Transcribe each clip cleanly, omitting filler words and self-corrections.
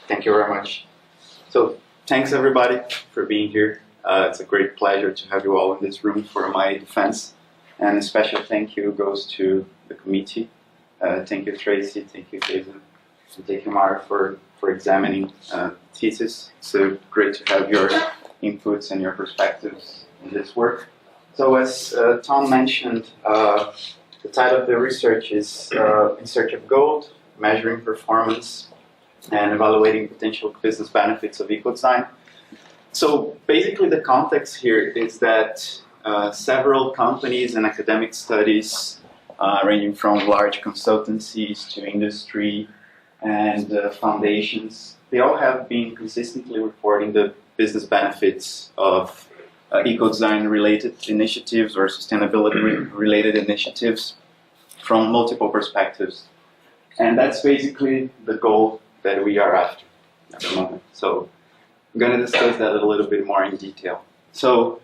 Thank you very much. So thanks everybody for being here. It's a great pleasure to have you all in this room for my defense. And a special thank you goes to the committee. Thank you, Tracy. Thank you, Jason. And thank you, Mara, for examining thesis. It's great to have your inputs and your perspectives in this work. So as Tom mentioned, the title of the research is In Search of Gold, Measuring Performance and Evaluating Potential Business Benefits of Ecodesign. So basically the context here is that several companies and academic studies ranging from large consultancies to industry and foundations, they all have been consistently reporting the business benefits of eco-design-related initiatives or sustainability-related initiatives from multiple perspectives. And that's basically the goal that we are after at the moment. So I'm going to discuss that a little bit more in detail. So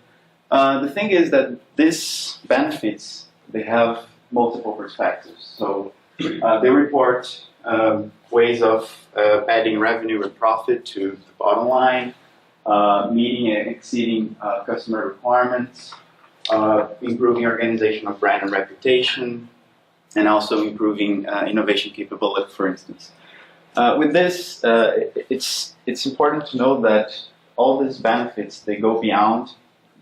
the thing is that these benefits, they have multiple perspectives. So they report ways of adding revenue and profit to the bottom line, meeting and exceeding customer requirements, improving organizational brand and reputation, and also improving innovation capability, for instance. With this, it's important to know that all these benefits, they go beyond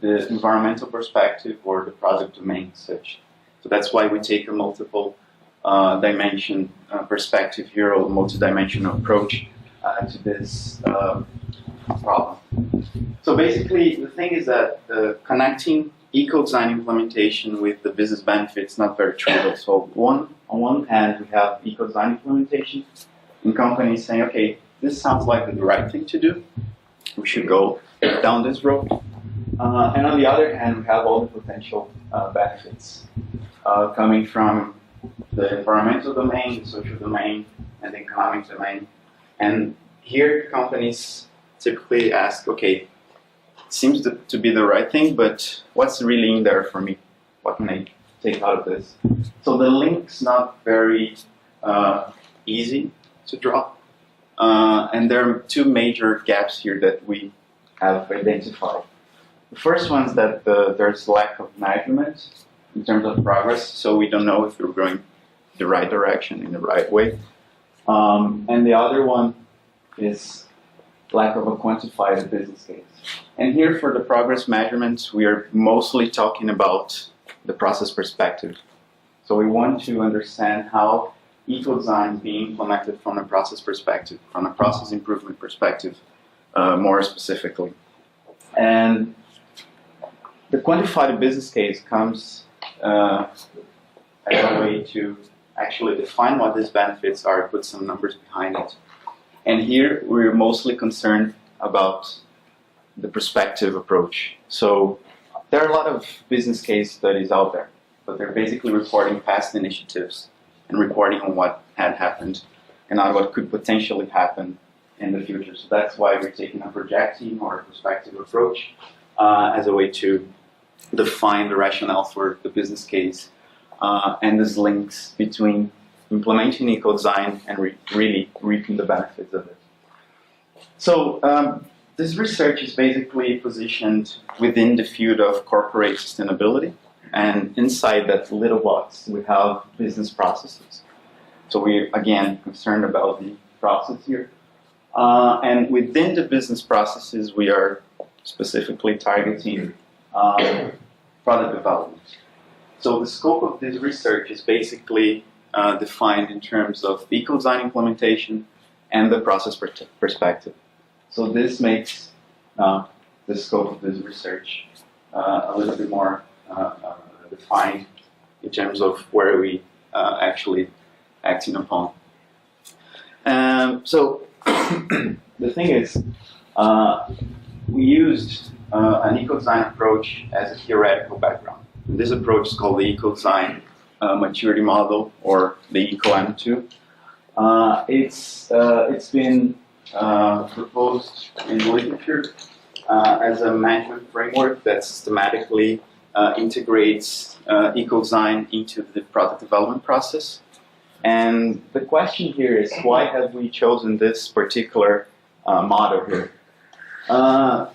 the environmental perspective or the product domain such. So that's why we take a multiple dimension perspective here, or multi-dimensional approach to this problem. So basically, the thing is that connecting eco-design implementation with the business benefits is not very trivial. So on one hand, we have eco-design implementation, and companies saying, okay, this sounds like the right thing to do. We should go down this road. And on the other hand, we have all the potential benefits coming from the environmental domain, the social domain, and the economic domain. And here, companies typically ask, okay, it seems to be the right thing, but what's really in there for me? What can I take out of this? So the link's not very easy to draw. And there are two major gaps here that we have identified. The first one is that there's lack of measurement in terms of progress, so we don't know if we're going the right direction in the right way. And the other one is lack of a quantified business case. And here for the progress measurements, we are mostly talking about the process perspective. So we want to understand how eco-design is being implemented from a process perspective, from a process improvement perspective, more specifically. And the quantified business case comes as a way to actually define what these benefits are, put some numbers behind it. And here we're mostly concerned about the perspective approach. So there are a lot of business case studies out there, but they're basically reporting past initiatives and reporting on what had happened and not what could potentially happen in the future. So that's why we're taking a projecting or a perspective approach as a way to define the rationale for the business case and these links between implementing eco-design and really reaping the benefits of it. So this research is basically positioned within the field of corporate sustainability, and inside that little box we have business processes. So we're again concerned about the process here. And within the business processes we are specifically targeting product development. So the scope of this research is basically defined in terms of eco-design implementation and the process perspective. So this makes the scope of this research a little bit more defined in terms of where we actually acting upon. So the thing is, we used an eco-design approach as a theoretical background. And this approach is called the eco-design maturity model, or the ECO-M2. It's been proposed in the literature as a management framework that systematically integrates eco-design into the product development process. And the question here is, why have we chosen this particular motto here.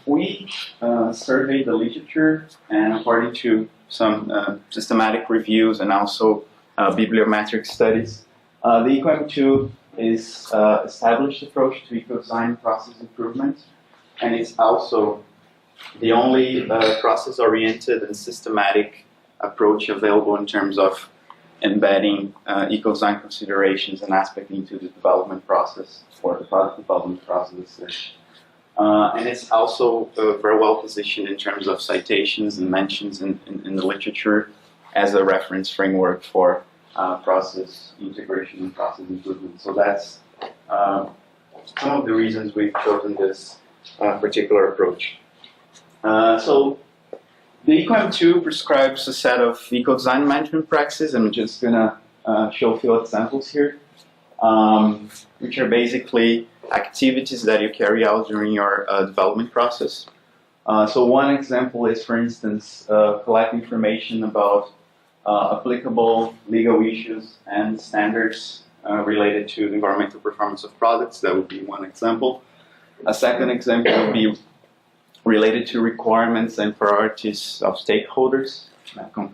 We surveyed the literature, and according to some systematic reviews and also bibliometric studies, the EcoM2 is established approach to eco-design process improvement, and it's also the only process-oriented and systematic approach available in terms of embedding eco-design considerations and aspects into the development process or the product development process. And it's also very well positioned in terms of citations and mentions in the literature as a reference framework for process integration and process improvement. So that's some of the reasons we've chosen this particular approach. So the EcoM2 prescribes a set of eco-design management practices. I'm just going to show a few examples here, which are basically activities that you carry out during your development process. So one example is, for instance, collect information about applicable legal issues and standards related to the environmental performance of products. That would be one example. A second example would be related to requirements and priorities of stakeholders,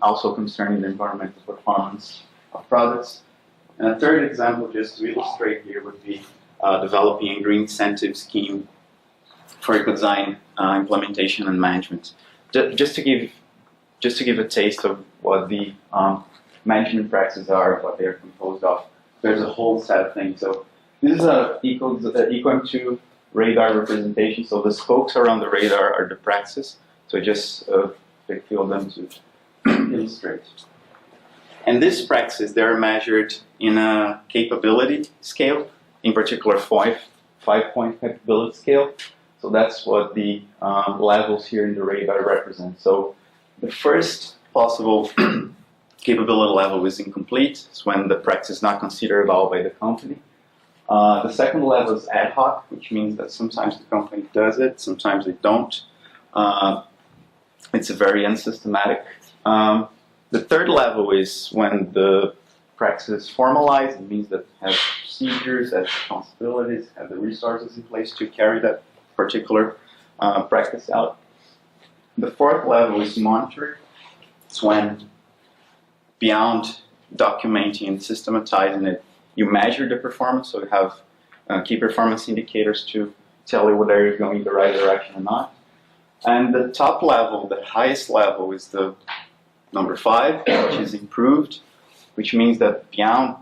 also concerning the environmental performance of products. And a third example, just to illustrate here, would be developing a green incentive scheme for eco-design implementation and management. Just to give a taste of what the management practices are, what they are composed of, there's a whole set of things. So this is a EcoM2 radar representation. So the spokes around the radar are the practices. So just pick a few of them to illustrate. And these practices, they're measured in a capability scale, in particular five-point capability scale. So that's what the levels here in the radar represent. So the first possible capability level is incomplete. It's when the practice is not considered at all by the company. The second level is ad hoc, which means that sometimes the company does it, sometimes they don't. It's very unsystematic. The third level is when the practice is formalized. It means that it has procedures, has responsibilities, has the resources in place to carry that particular practice out. The fourth level is monitoring. It's when, beyond documenting and systematizing it, you measure the performance, so you have key performance indicators to tell you whether you're going in the right direction or not. And the top level, the highest level, is the number 5, which is improved, which means that beyond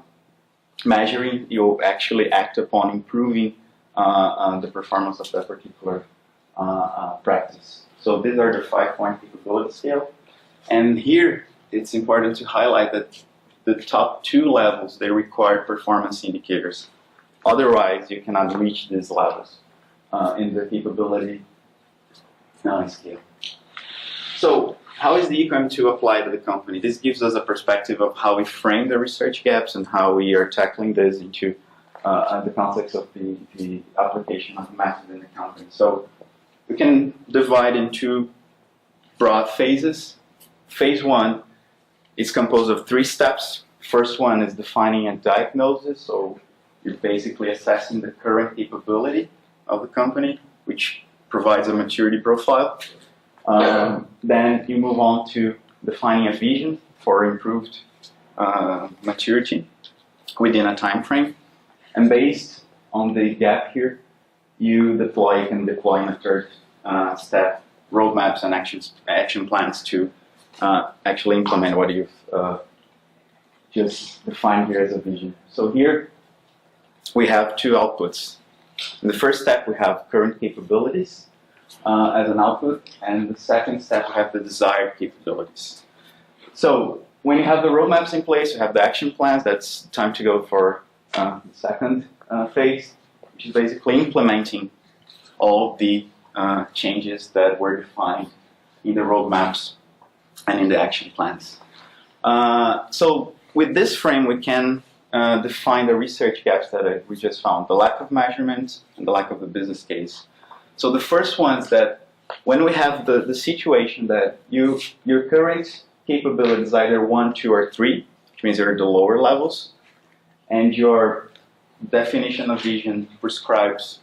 measuring, you actually act upon improving the performance of that particular practice. So these are the 5-point capability scale. And here, it's important to highlight that the top 2 levels, they require performance indicators. Otherwise, you cannot reach these levels in the capability scale. So how is the EcoM2 applied to the company? This gives us a perspective of how we frame the research gaps and how we are tackling this into the context of the application of the method in the company. So we can divide into broad phases. Phase 1 is composed of 3 steps. First one is defining a diagnosis, so you're basically assessing the current capability of the company, which provides a maturity profile. Then you move on to defining a vision for improved maturity within a time frame. And based on the gap here, you can deploy in a third step roadmaps and action plans to actually implement what you've just defined here as a vision. So here we have 2 outputs. In the first step, we have current capabilities as an output, and the second step, we have the desired capabilities. So when you have the roadmaps in place, you have the action plans. That's time to go for the second phase, which is basically implementing all the changes that were defined in the roadmaps and in the action plans. So with this frame, we can define the research gaps that we just found, the lack of measurement and the lack of the business case. So the first one is that when we have the situation that your current capability is either 1, 2, or 3, which means you're at the lower levels, and your definition of vision prescribes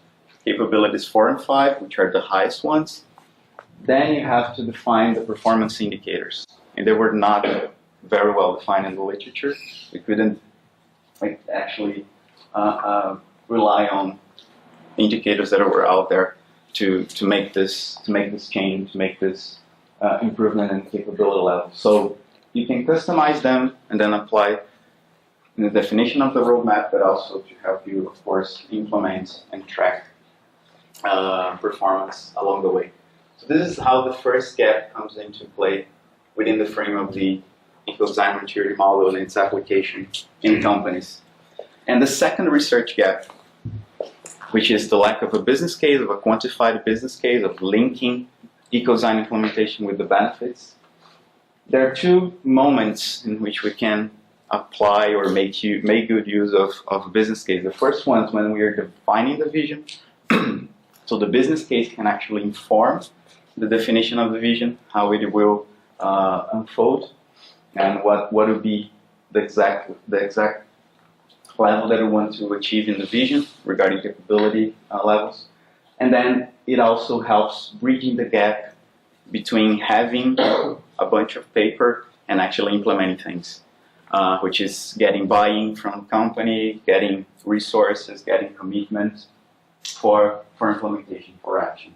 capabilities 4 and 5, which are the highest ones. Then you have to define the performance indicators. And they were not very well defined in the literature. We couldn't actually rely on indicators that were out there to make this change, to make this improvement in capability level. So you can customize them and then apply the definition of the roadmap, but also to help you, of course, implement and track performance along the way. So this is how the first gap comes into play within the frame of the Ecodesign maturity model and its application in companies. And the second research gap, which is the lack of a business case, of a quantified business case, of linking Ecodesign implementation with the benefits. There are two moments in which we can apply or make good use of a business case. The first one is when we are defining the vision. So the business case can actually inform the definition of the vision, how it will unfold, and what will be the exact level that we want to achieve in the vision regarding capability levels. And then it also helps bridging the gap between having a bunch of paper and actually implementing things, which is getting buy-in from company, getting resources, getting commitment for implementation, for action.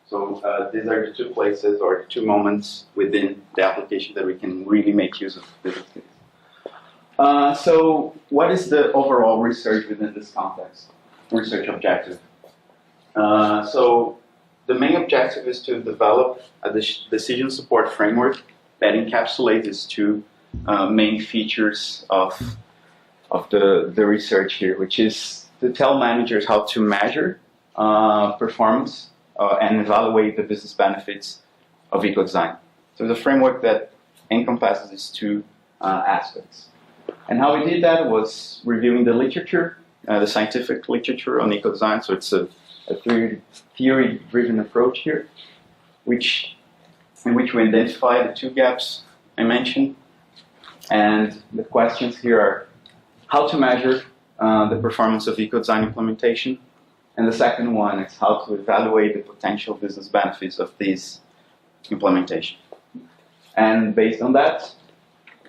So these are the two places or two moments within the application that we can really make use of business case. So what is the overall research within this context? Research objective. So the main objective is to develop a decision support framework that encapsulates these two main features of the research here, which is to tell managers how to measure performance and evaluate the business benefits of Ecodesign. So the framework that encompasses these two aspects. And how we did that was reviewing the literature, the scientific literature on Ecodesign. So it's a theory-driven approach here, in which we identify the two gaps I mentioned. And the questions here are how to measure the performance of Ecodesign implementation. And the second one is how to evaluate the potential business benefits of this implementation. And based on that,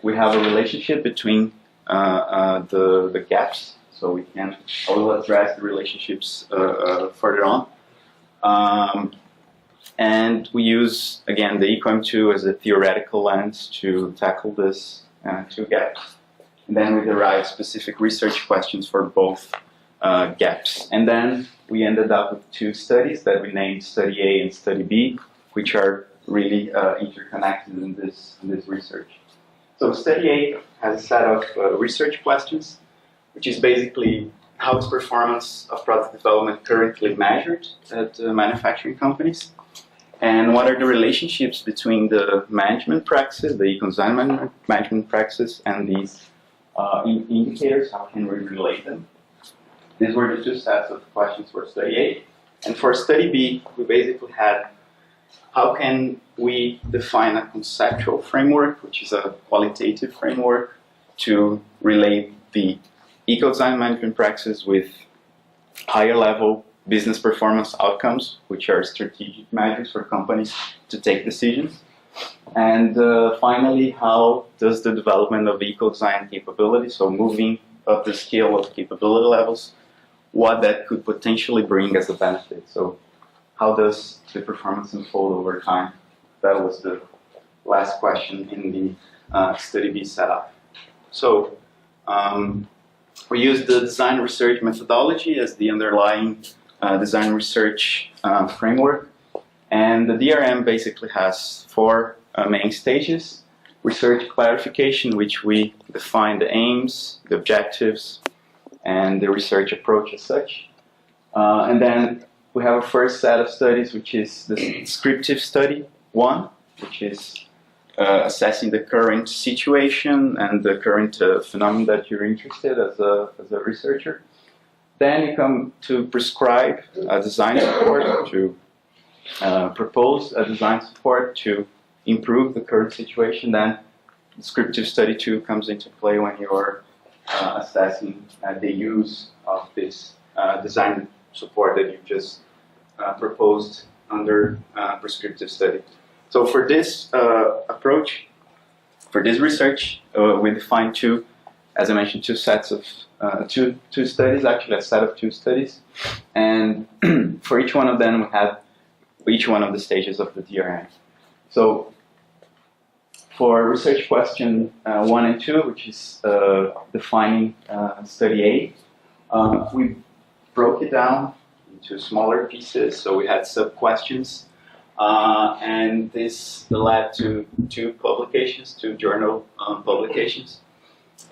we have a relationship between the gaps. So I will address the relationships further on. And we use, again, the EcoM2 as a theoretical lens to tackle this two gaps. And then we derive specific research questions for both gaps. And then we ended up with two studies that we named Study A and Study B, which are really interconnected in this research. So Study A has a set of research questions, which is basically how is performance of product development currently measured at manufacturing companies, and what are the relationships between the management practices, the Ecodesign management practices, and these indicators, how can we relate them? These were the two sets of questions for Study A. And for Study B, we basically had how can we define a conceptual framework, which is a qualitative framework, to relate the Ecodesign management practices with higher level business performance outcomes, which are strategic measures for companies to take decisions. And finally, how does the development of Ecodesign capability, so moving up the scale of capability levels, what that could potentially bring as a benefit. So how does the performance unfold over time? That was the last question in the Study B setup. So we used the design research methodology as the underlying design research framework. And the DRM basically has four main stages. Research clarification, which we define the aims, the objectives, and the research approach as such. And then we have a first set of studies, which is the descriptive study 1, which is assessing the current situation and the current phenomenon that you're interested as a researcher. Then you come to prescribe a design support, to propose a design support to improve the current situation. Then descriptive study 2 comes into play when you're assessing the use of this design support that you just proposed under prescriptive study. So for this approach, for this research, we defined two, as I mentioned, two sets of two studies, actually a set of two studies, and for each one of them we had each one of the stages of the DRM. So for research question 1 and 2, which is defining study A, we broke it down into smaller pieces, so we had sub-questions, and this led to two journal publications.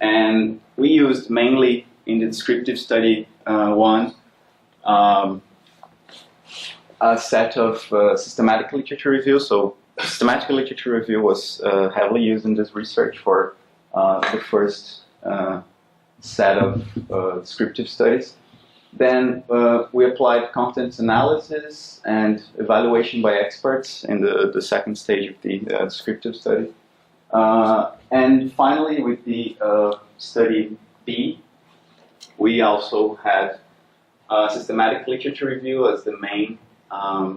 And we used mainly in the descriptive study 1 a set of systematic literature review. So systematic literature review was heavily used in this research for the first set of descriptive studies. Then we applied content analysis and evaluation by experts in the second stage of the descriptive study. And finally, with the study B, we also had systematic literature review as the main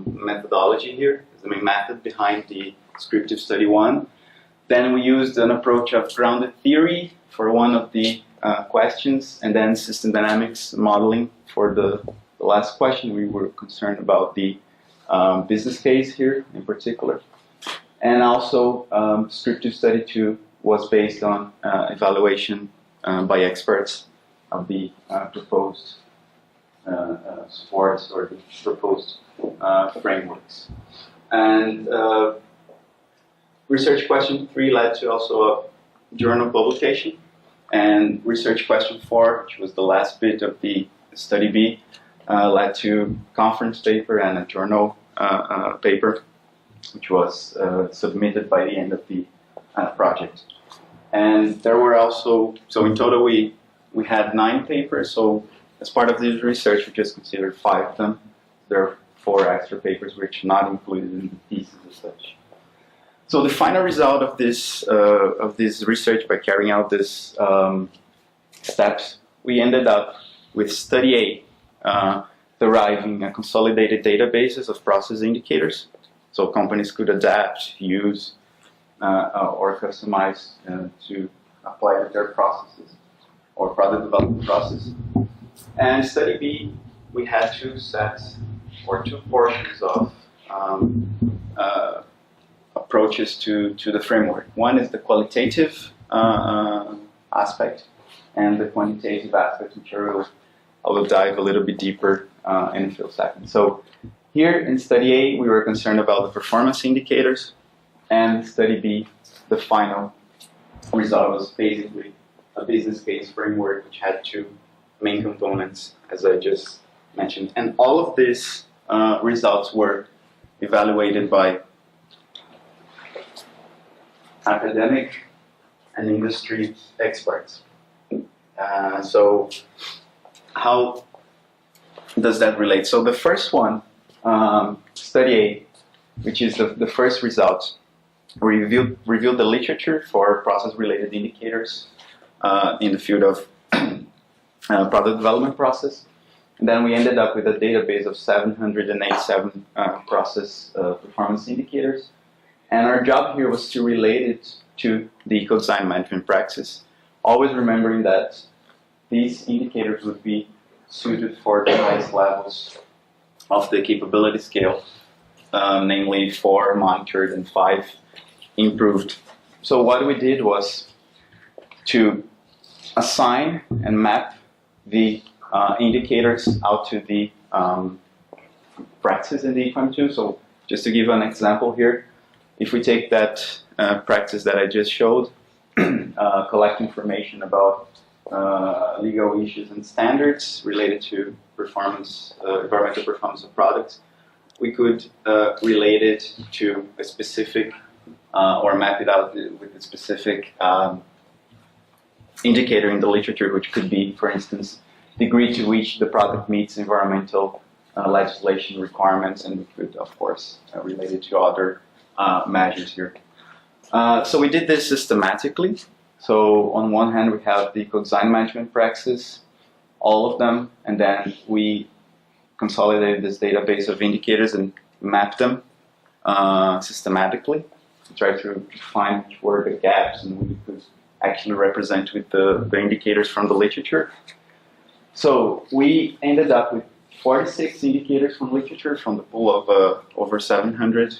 methodology here, as the main method behind the descriptive study 1. Then we used an approach of grounded theory for one of the questions, and then system dynamics modeling for the last question. We were concerned about the business case here in particular. And also, descriptive study 2 was based on evaluation by experts of the proposed supports or the proposed frameworks. And research question 3 led to also a journal publication. And research question 4, which was the last bit of the study B, led to conference paper and a journal paper, which was submitted by the end of the project. And there were also, so in total we had 9 papers. So as part of this research, we just considered 5 of them. There are 4 extra papers which are not included in the thesis as such. So the final result of this research, by carrying out these steps, we ended up with study A, deriving a consolidated databases of process indicators. So companies could adapt, use, or customize to apply to their processes or product development process. And study B, we had 2 sets or 2 portions of approaches to the framework. One is the qualitative aspect and the quantitative aspect, which I will dive a little bit deeper in a few seconds. So here in study A, we were concerned about the performance indicators, and study B, the final result was basically a business case framework, which had 2 main components, as I just mentioned. And all of these results were evaluated by academic and industry experts. So how does that relate? So the first one, study A, which is the first result, reviewed the literature for process-related indicators in the field of product development process. And then we ended up with a database of 787 process performance indicators. And our job here was to relate it to the Ecodesign management practice, always remembering that these indicators would be suited for the highest levels of the capability scale, namely 4 monitored and 5 improved. So what we did was to assign and map the indicators out to the practice in the EQM2. So just to give an example here, if we take that practice that I just showed, collect information about legal issues and standards related to performance, environmental performance of products, we could relate it to a specific or map it out with a specific indicator in the literature, which could be, for instance, degree to which the product meets environmental legislation requirements, and we could, of course, relate it to other measures here. So we did this systematically. So on one hand, we have the Ecodesign management practices, all of them, and then we consolidated this database of indicators and mapped them systematically to try to find which were the gaps and we could actually represent with the indicators from the literature. So we ended up with 46 indicators from literature from the pool of over 700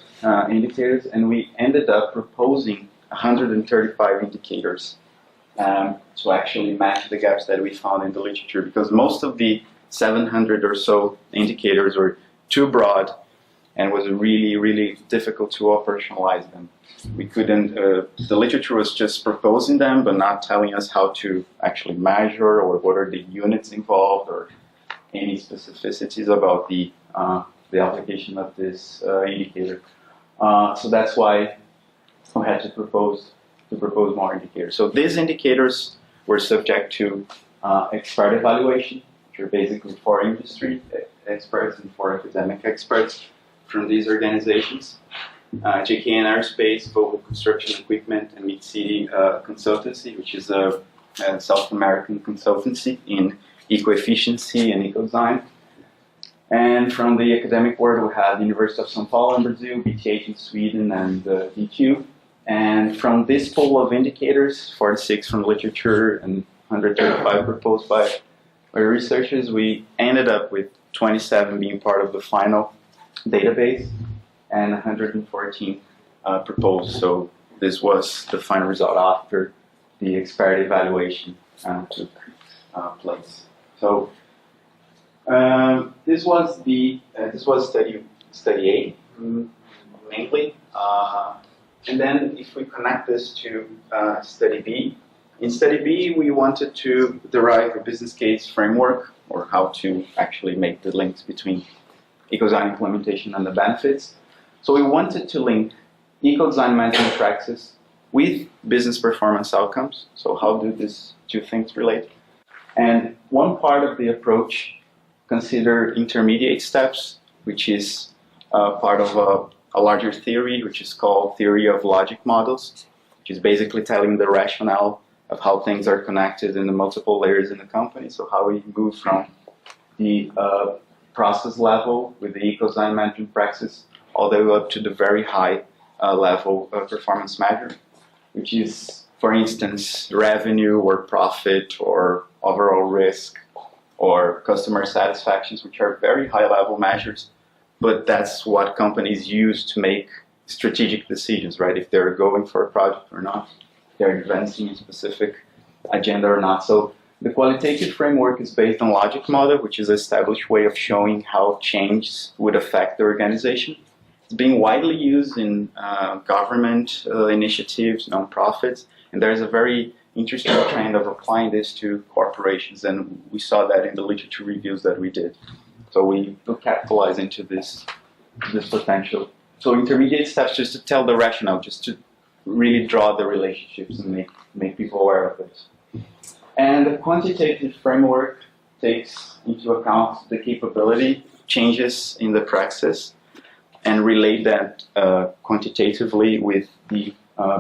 indicators, and we ended up proposing 135 indicators to actually match the gaps that we found in the literature, because most of the 700 or so indicators were too broad and was really, really difficult to operationalize them. We couldn't, the literature was just proposing them, but not telling us how to actually measure or what are the units involved or any specificities about the application of this indicator. So that's why we had to propose more indicators. So these indicators were subject to expert evaluation, which are basically for industry experts and for academic experts from these organizations. JKN Aerospace, Volvo Construction Equipment, and Mid-City Consultancy, which is a South American consultancy in eco-efficiency and eco-design. And from the academic world, we had the University of São Paulo in Brazil, BTH in Sweden, and DTU. And from this pool of indicators, 46 from literature and 135 proposed by researchers, we ended up with 27 being part of the final database and 114 proposed. So this was the final result after the expert evaluation took place. So this was study A mainly, and then if we connect this to study B, in study B we wanted to derive a business case framework, or how to actually make the links between eco-design implementation and the benefits. So we wanted to link eco-design management practices with business performance outcomes. So how do these two things relate? And one part of the approach considered intermediate steps, which is part of a larger theory, which is called theory of logic models, which is basically telling the rationale of how things are connected in the multiple layers in the company. So how we move from the process level with the eco-design management practice all the way up to the very high level of performance measure, which is, for instance, revenue or profit or overall risk or customer satisfactions, which are very high level measures, but that's what companies use to make strategic decisions, right? If they're going for a project or not, they're advancing a specific agenda or not. So the qualitative framework is based on logic model, which is an established way of showing how change would affect the organization. It's being widely used in government initiatives, nonprofits, and there's a very interesting trend of applying this to corporations, and we saw that in the literature reviews that we did. So we capitalize into this potential. So intermediate steps, just to tell the rationale, just to really draw the relationships and make people aware of this. And the quantitative framework takes into account the capability changes in the praxis and relate that quantitatively with the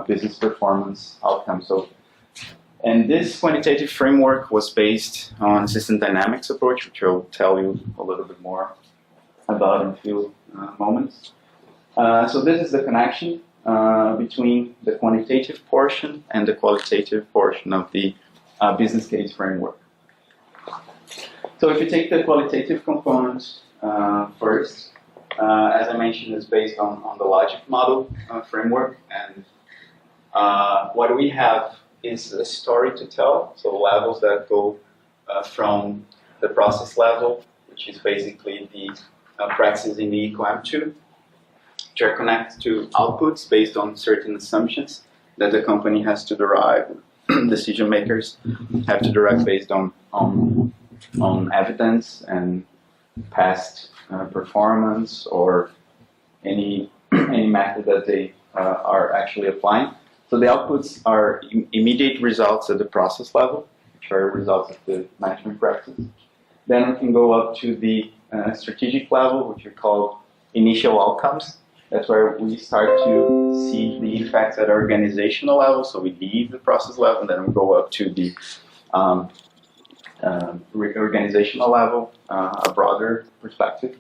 business performance outcome. So, and this quantitative framework was based on system dynamics approach, which I'll tell you a little bit more about in a few moments. So this is the connection between the quantitative portion and the qualitative portion of the business case framework. So if you take the qualitative component first, as I mentioned, is based on the logic model framework, and what we have is a story to tell, so levels that go from the process level, which is basically the practices in the EcoM2, which are connected to outputs based on certain assumptions that the company has to derive, decision makers have to derive based on evidence and past performance or any method that they are actually applying. So the outputs are immediate results at the process level, which are results of the management practice. Then we can go up to the strategic level, which are called initial outcomes. That's where we start to see the effects at organizational level. So we leave the process level, and then we go up to the organizational level, a broader perspective.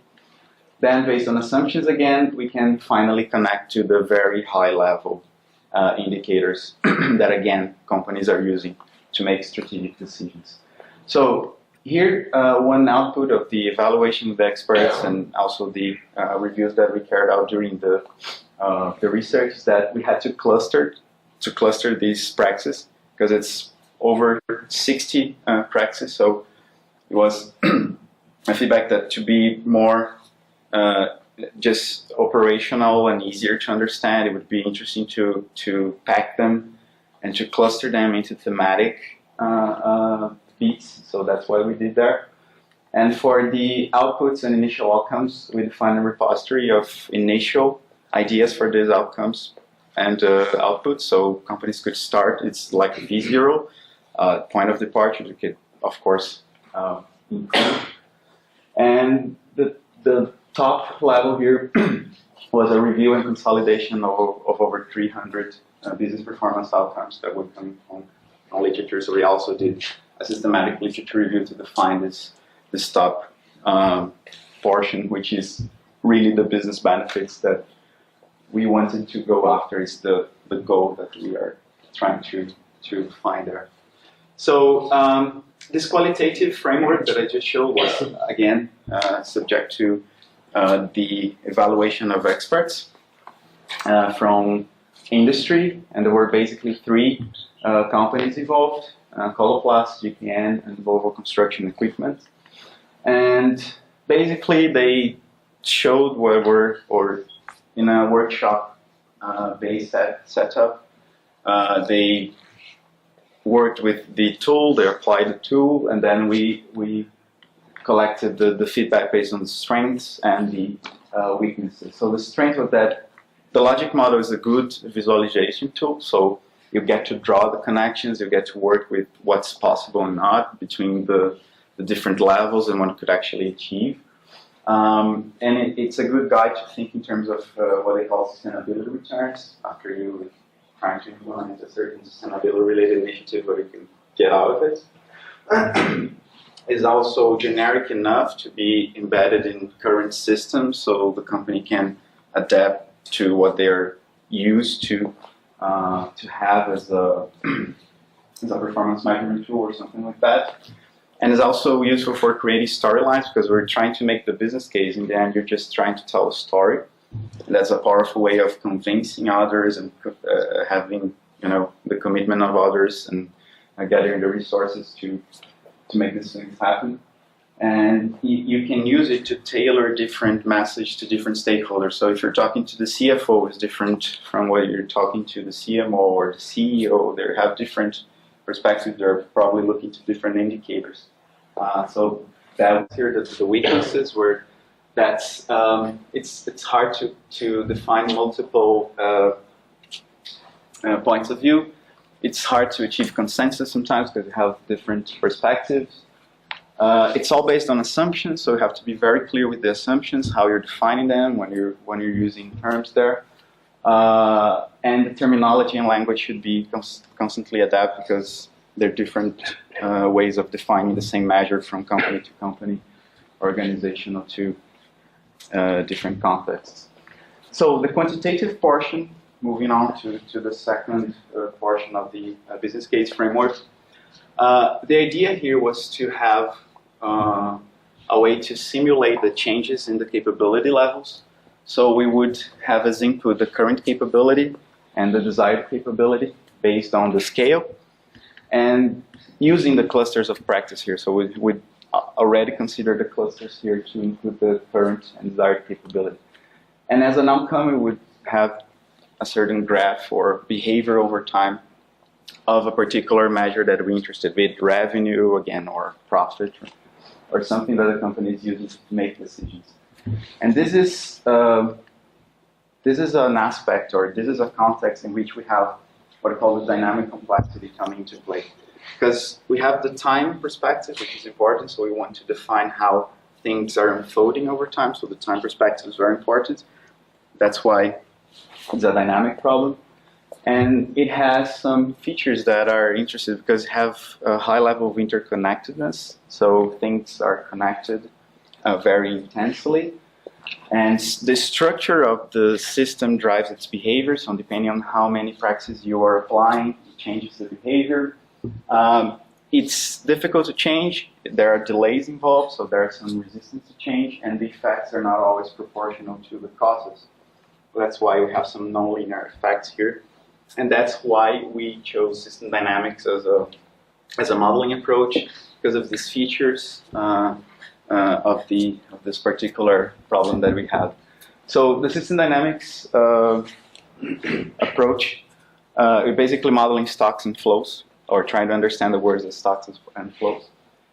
Then, based on assumptions again, we can finally connect to the very high level indicators that again companies are using to make strategic decisions. So here, one output of the evaluation of the experts and also the reviews that we carried out during the research is that we had to cluster these practices because it's over 60 practices. So it was a feedback that to be more just operational and easier to understand, it would be interesting to pack them and to cluster them into thematic beats. So that's what we did there. And for the outputs and initial outcomes, we defined a repository of initial ideas for these outcomes and outputs. So companies could start, it's like V0, point of departure. You could, of course, improve. And the top level here was a review and consolidation of over 300 business performance outcomes that would come from literature. So we also did a systematic literature review to define this top portion, which is really the business benefits that we wanted to go after. Is the goal that we are trying to find there. So this qualitative framework that I just showed was, again, subject to the evaluation of experts from industry, and there were basically 3 companies involved, Coloplast, GKN, and Volvo Construction Equipment. And basically they showed or in a workshop based setup, they worked with the tool, they applied the tool, and then we collected the feedback based on the strengths and the weaknesses. So the strength was that the logic model is a good visualization tool, so you get to draw the connections, you get to work with what's possible and not between the different levels and one could actually achieve. And it's a good guide to think in terms of what they call sustainability returns after you trying to implement a certain sustainability related initiative, what you can get out of it. Is also generic enough to be embedded in current systems so the company can adapt to what they're used to have as a performance measurement tool or something like that. And it's also useful for creating storylines because we're trying to make the business case. In the end, you're just trying to tell a story. And that's a powerful way of convincing others and having the commitment of others and gathering the resources to make these things happen. And you can use it to tailor different message to different stakeholders. So if you're talking to the CFO, it's different from what you're talking to the CMO or the CEO. They have different perspectives. They're probably looking to different indicators. So that's here the weaknesses where that's it's hard to define multiple points of view. It's hard to achieve consensus sometimes because you have different perspectives. It's all based on assumptions, so you have to be very clear with the assumptions, how you're defining them when you're using terms there. And the terminology and language should be constantly adapted because there are different ways of defining the same measure from company to company, organizational to different contexts. So the quantitative portion, moving on to the second portion of the business case framework. The idea here was to have a way to simulate the changes in the capability levels. So we would have as input the current capability and the desired capability based on the scale, and using the clusters of practice here. So we would already consider the clusters here to include the current and desired capability. And as an outcome, we would have a certain graph or behavior over time of a particular measure that we're interested with, revenue again, or profit, or something that the company is using to make decisions. And this is an aspect, or this is a context in which we have what I call the dynamic complexity coming into play. Because we have the time perspective, which is important, so we want to define how things are unfolding over time, so the time perspective is very important. That's why it's a dynamic problem. And it has some features that are interesting because it have a high level of interconnectedness. So things are connected very intensely. And the structure of the system drives its behavior. So depending on how many practices you are applying, it changes the behavior. It's difficult to change. There are delays involved, so there are some resistance to change, and the effects are not always proportional to the causes. That's why we have some nonlinear effects here. And that's why we chose system dynamics as a modeling approach, because of these features of this particular problem that we have. So the system dynamics approach, we're basically modeling stocks and flows, or trying to understand the words as stocks and flows.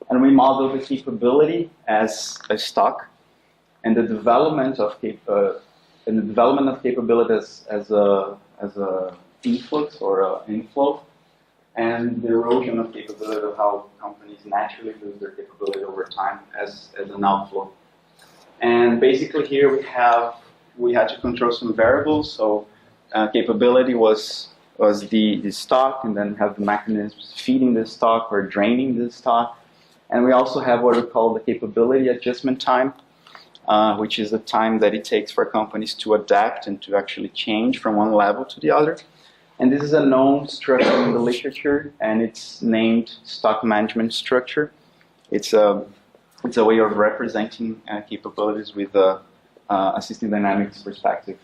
And we model the capability as a stock, and the development of capabilities as a influx or inflow, and the erosion of capability of how companies naturally lose their capability over time as an outflow. And basically here we had to control some variables. So capability was the stock, and then have the mechanisms feeding the stock or draining the stock. And we also have what we call the capability adjustment time, which is the time that it takes for companies to adapt and to actually change from one level to the other. And this is a known structure in the literature, and it's named stock management structure. It's a way of representing capabilities with a system dynamics perspective.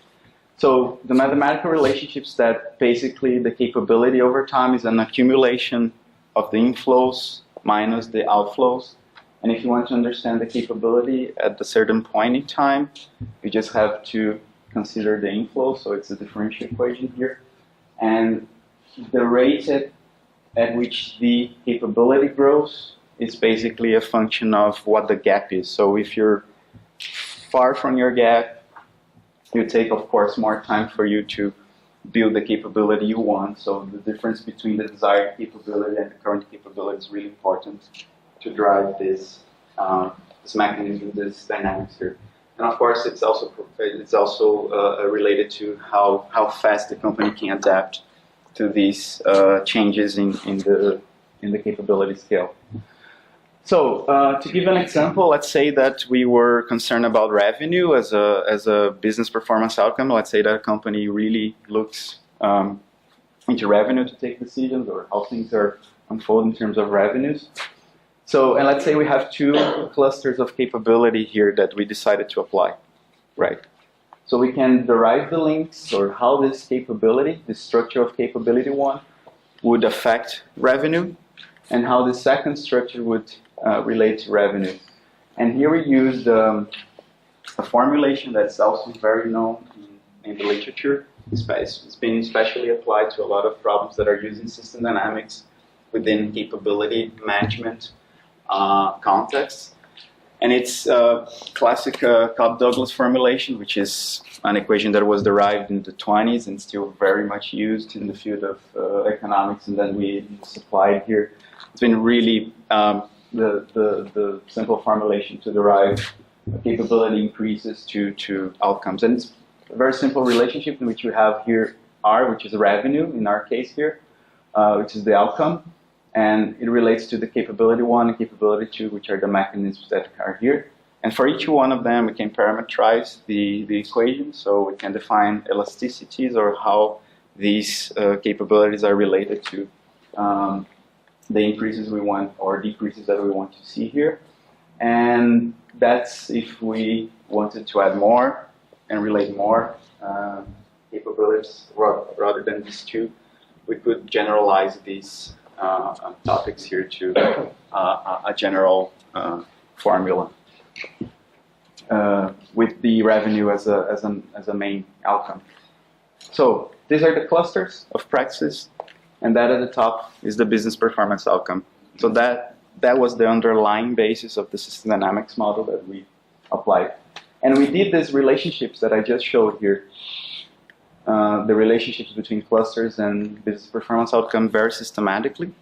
So the mathematical relationships that basically the capability over time is an accumulation of the inflows minus the outflows. And if you want to understand the capability at a certain point in time, you just have to consider the inflow. So it's a differential equation here. And the rate at which the capability grows is basically a function of what the gap is. So if you're far from your gap, it will take, of course, more time for you to build the capability you want. So the difference between the desired capability and the current capability is really important to drive this mechanism, this dynamics here. And of course, it's also related to how fast the company can adapt to these changes in the capability scale. So to give an example, let's say that we were concerned about revenue as a business performance outcome. Let's say that a company really looks into revenue to take decisions, or how things are unfolding in terms of revenues. So, and let's say we have two clusters of capability here that we decided to apply, right? So we can derive the links, or how this capability, the structure of capability one, would affect revenue, and how the second structure would relate to revenue. And here we used a formulation that's also very known in the literature. It's been especially applied to a lot of problems that are using system dynamics within capability management context. And it's a classic Cobb-Douglas formulation, which is an equation that was derived in the 20s and still very much used in the field of economics, and then we supplied here. It's been really the simple formulation to derive capability increases to outcomes. And it's a very simple relationship in which you have here R, which is revenue in our case here, which is the outcome. And it relates to the capability one and capability two, which are the mechanisms that are here. And for each one of them, we can parameterize the equation. So we can define elasticities, or how these capabilities are related to the increases we want or decreases that we want to see here. And that's if we wanted to add more and relate more capabilities rather than these two, we could generalize these topics here to a general formula with the revenue as a main outcome. So these are the clusters of practices, and that at the top is the business performance outcome. So that was the underlying basis of the system dynamics model that we applied. And we did these relationships that I just showed here, the relationships between clusters and business performance outcome very systematically.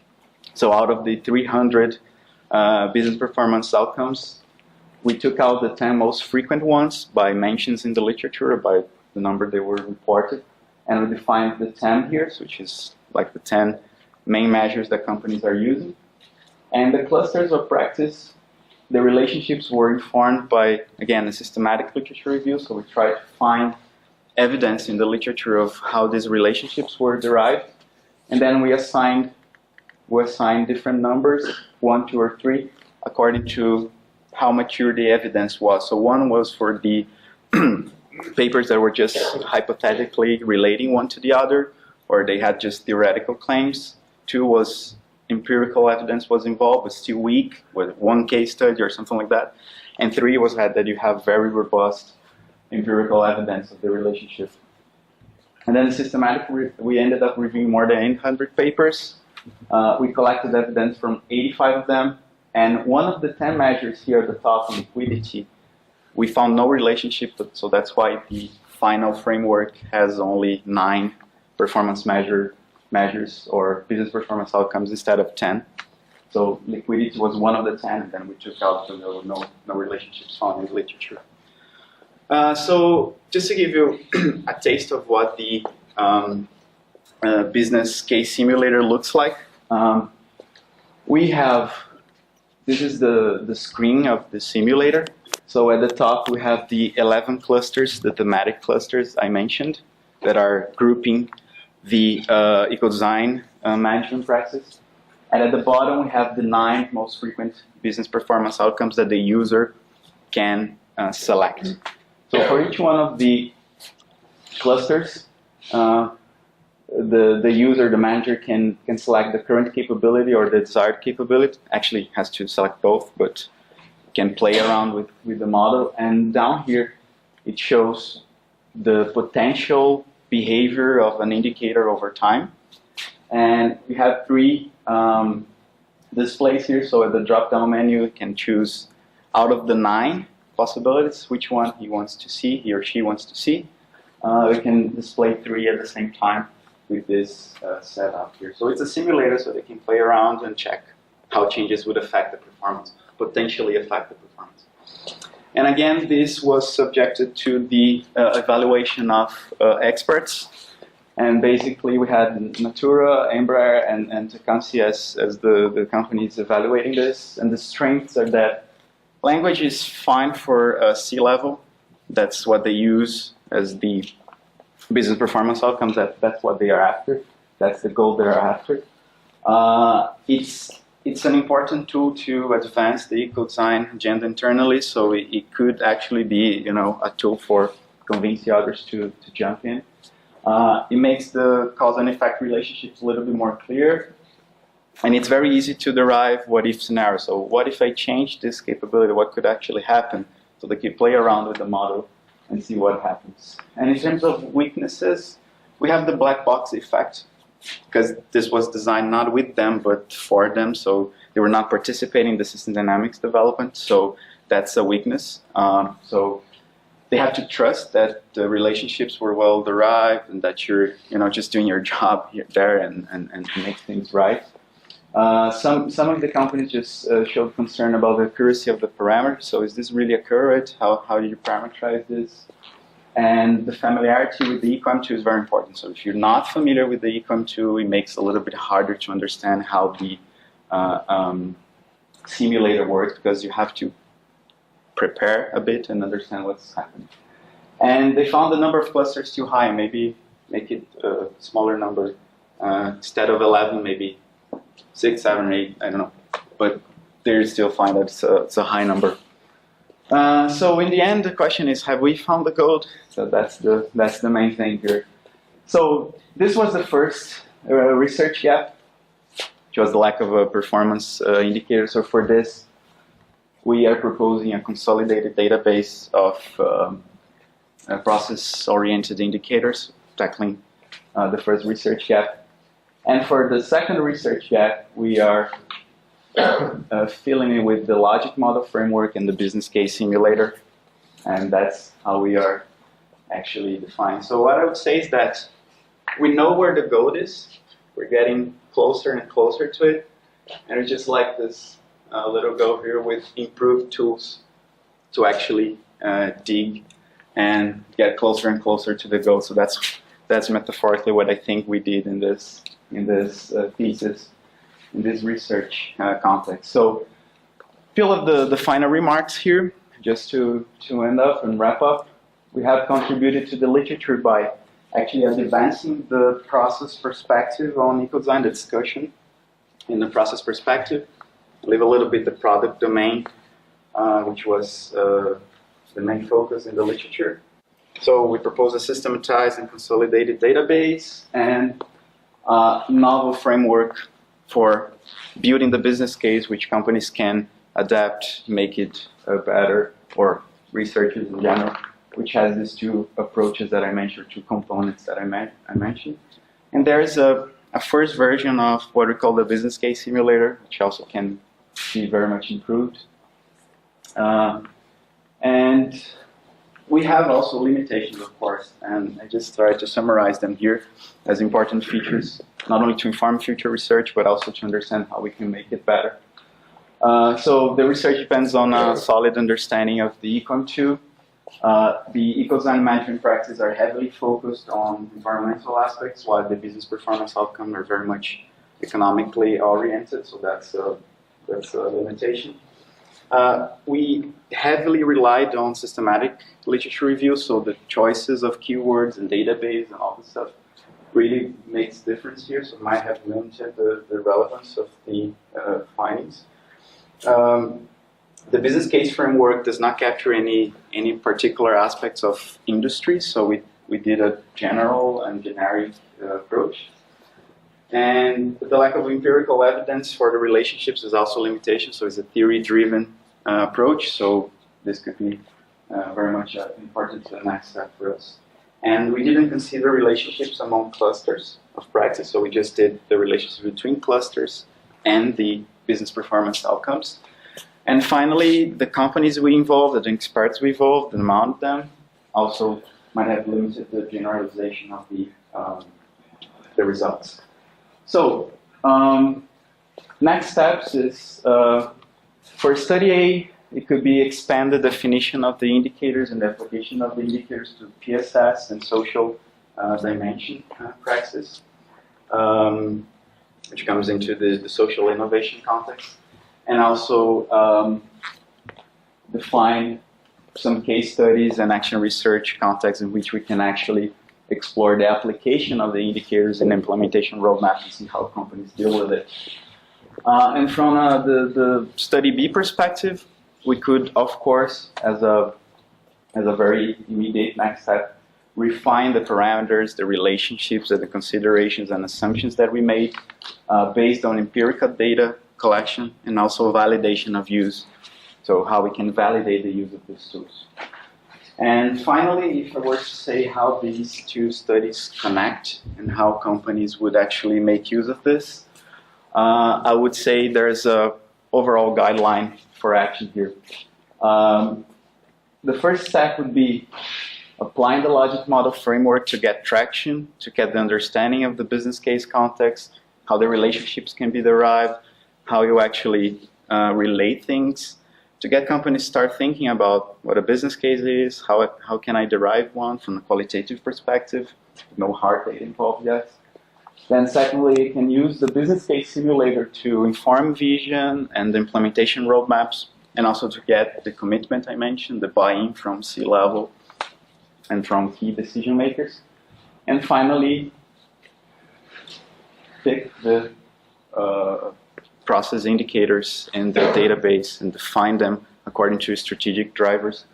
So out of the 300 business performance outcomes, we took out the 10 most frequent ones by mentions in the literature, by the number they were reported. and we defined the 10 here, which is like the 10 main measures that companies are using. And the clusters of practice, the relationships were informed by, again, a systematic literature review. So we tried to find evidence in the literature of how these relationships were derived. And then we assigned different numbers, 1, 2, or 3, according to how mature the evidence was. So 1 was for the papers that were just hypothetically relating one to the other, or they had just theoretical claims. 2 was empirical evidence was involved, but still weak, with 1 case study or something like that. And 3 was that you have very robust empirical evidence of the relationship. And then systematically, we ended up reviewing more than 800 papers. We collected evidence from 85 of them. And one of the 10 measures here at the top, liquidity, we found no relationship, so that's why the final framework has only 9 performance measures or business performance outcomes instead of 10. So liquidity was one of the 10, and then we took out so there were no relationships found in the literature. So just to give you a taste of what the business case simulator looks like, this is the screen of the simulator. So at the top we have the 11 clusters, the thematic clusters I mentioned, that are grouping the Ecodesign management practice. And at the bottom we have the 9 most frequent business performance outcomes that the user can select. So for each one of the clusters, the user, the manager can select the current capability or the desired capability. Actually has to select both, but can play around with the model. And down here it shows the potential behavior of an indicator over time. And we have 3 displays here. So at the drop-down menu, you can choose out of the 9 possibilities which one he or she wants to see. We can display 3 at the same time with this setup here. So it's a simulator, so they can play around and check how changes would affect the performance, potentially affect the performance. And again, this was subjected to the evaluation of experts. And basically we had Natura, Embraer, and Tecumseh as the companies evaluating this. And the strengths are that language is fine for C-level. That's what they use as the business performance outcomes. That's what they are after. That's the goal they are after. It's an important tool to advance the Ecodesign agenda internally, so it could actually be, a tool for convincing others to jump in. It makes the cause and effect relationships a little bit more clear, and it's very easy to derive what-if scenarios. So what if I change this capability? What could actually happen? So they can play around with the model and see what happens. And in terms of weaknesses, we have the black box effect, because this was designed not with them but for them, so they were not participating in the system dynamics development, so that's a weakness. So they have to trust that the relationships were well derived and that you're just doing your job there and make things right. Some of the companies just showed concern about the accuracy of the parameters. So is this really accurate? How do you parameterize this? And the familiarity with the ECOM2 is very important. So if you're not familiar with the ECOM2, it makes it a little bit harder to understand how the simulator works, because you have to prepare a bit and understand what's happening. And they found the number of clusters too high. Maybe make it a smaller number. Instead of 11, maybe 6, 7, 8, I don't know. But they still find that it's a high number. So in the end, the question is, have we found the code? So that's the main thing here. So this was the first research gap, which was the lack of a performance indicator. So for this, we are proposing a consolidated database of process-oriented indicators, tackling the first research gap. And for the second research gap, we are filling in with the logic model framework and the business case simulator. And that's how we are actually defined. So what I would say is that we know where the goal is. We're getting closer and closer to it. And it's just like this little goal here with improved tools to actually dig and get closer and closer to the goal. So that's that's metaphorically what I think we did in this thesis, in this research context. So, a few of the final remarks here, just to end up and wrap up. We have contributed to the literature by actually advancing the process perspective on ecodesign, the discussion in the process perspective. Leave a little bit the product domain, which was the main focus in the literature. So we propose a systematized and consolidated database and a novel framework for building the business case which companies can adapt, make it better, or researchers in general, which has these two approaches that I mentioned, two components that I mentioned. And there's a first version of what we call the business case simulator, which also can be very much improved. And we have also limitations, of course, and I just tried to summarize them here as important features, not only to inform future research, but also to understand how we can make it better. So the research depends on a solid understanding of the Econ2. The ecodesign management practices are heavily focused on environmental aspects, while the business performance outcomes are very much economically oriented, so that's a limitation. We heavily relied on systematic literature review, so the choices of keywords and database and all this stuff really makes a difference here, so it might have limited the relevance of the findings. The business case framework does not capture any particular aspects of industry, so we did a general and generic approach. And the lack of empirical evidence for the relationships is also a limitation, so it's a theory-driven approach, so this could be very much important to the next step for us. And we didn't consider relationships among clusters of practice, so we just did the relationship between clusters and the business performance outcomes. And finally, the companies we involved, the experts we involved, the amount of them, also might have limited the generalization of the results. So, next steps is, for study A, it could be expand the definition of the indicators and the application of the indicators to PSS and social dimension praxis, which comes into the social innovation context. And also define some case studies and action research contexts in which we can actually explore the application of the indicators and implementation roadmap and see how companies deal with it. And from the study B perspective, we could, of course, as a very immediate next step, refine the parameters, the relationships, and the considerations and assumptions that we made based on empirical data collection and also validation of use. So how we can validate the use of these tools. And finally, if I were to say how these two studies connect and how companies would actually make use of this, I would say there's a overall guideline for action here. The first step would be applying the logic model framework to get traction, to get the understanding of the business case context, how the relationships can be derived, how you actually relate things, to get companies start thinking about what a business case is, how can I derive one from a qualitative perspective, no hard data involved yet. Then secondly, you can use the business case simulator to inform vision and the implementation roadmaps, and also to get the commitment I mentioned, the buy-in from C-level and from key decision makers. And finally, pick the process indicators in the database and define them according to strategic drivers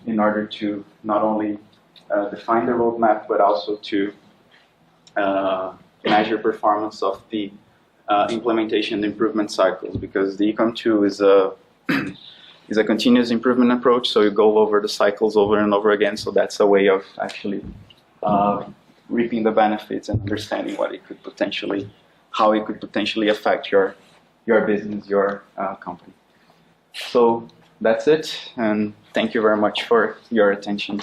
in order to not only define the roadmap, but also to measure performance of the implementation and improvement cycles, because the Econ2 is a continuous improvement approach, so you go over the cycles over and over again, so that's a way of actually reaping the benefits and understanding what it could potentially, how it could potentially affect your business, your company. So that's it, and thank you very much for your attention.